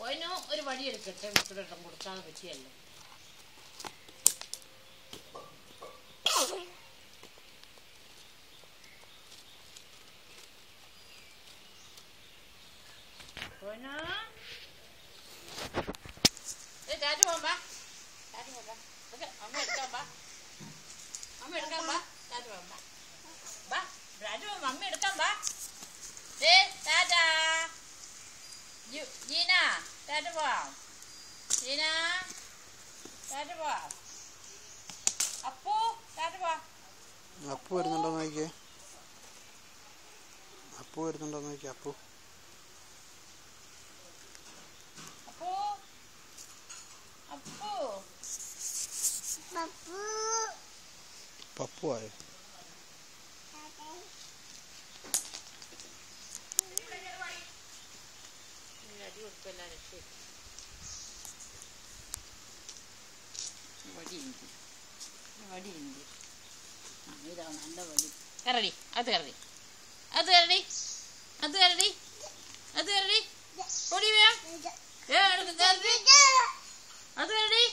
ഓനോ ഒരു വടിയെടുക്കട്ടെ വിട്ടിടം കൊടുക്കാതെ പറ്റിയല്ലേ. ഓനോ കാറ്റ് പോകാം. കാറ്റ് പോകാം. അമ്മ എടുക്കാൻ പാ. അമ്മ എടുക്കാൻ പാ. കാറ്റ് പോകാം. ബാ രാജു അമ്മ എടുക്കാൻ പാ. ടാറ്റാ ജീന. ടാറ്റ പോവാം. ജീന ടാറ്റ പോവാം. അപ്പു ടാറ്റ പോവാം. അപ്പു വരുന്നുണ്ടോ നോക്കിയേ. അപ്പു വരുന്നുണ്ടോ നോക്കിയേ. അപ്പു അപ്പു അപ്പു പപ്പു ആയോ? അടി കൊടുക്കല്ല രക്ഷ. വടിയുണ്ട് വടിയുണ്ട്. ഇതാ നല്ല വടി. കരടി അത് കരടി അത് കരടി അത് കരടി അത് കരടി ഓടി വേണം. കരടി അത് കരടി.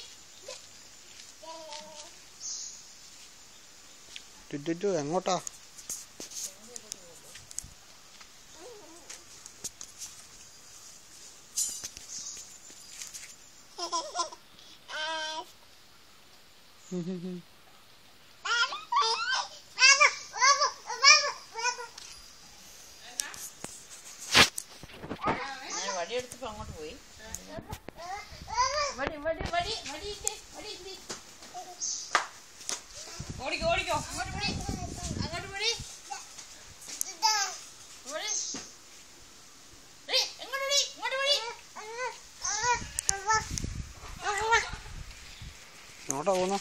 എങ്ങോട്ടാ? വടിയെടുത്തപ്പോ അങ്ങോട്ട് പോയി. വടി വടി വടി വടി വടി ഓടിക്കോ ഓടിക്കോ. അങ്ങോട്ട് പിടി അങ്ങോട്ട് പിടി. എങ്ങോട്ട് പിടി ഇങ്ങോട്ട് പിടി. എങ്ങോട്ടാ പോകുന്നു?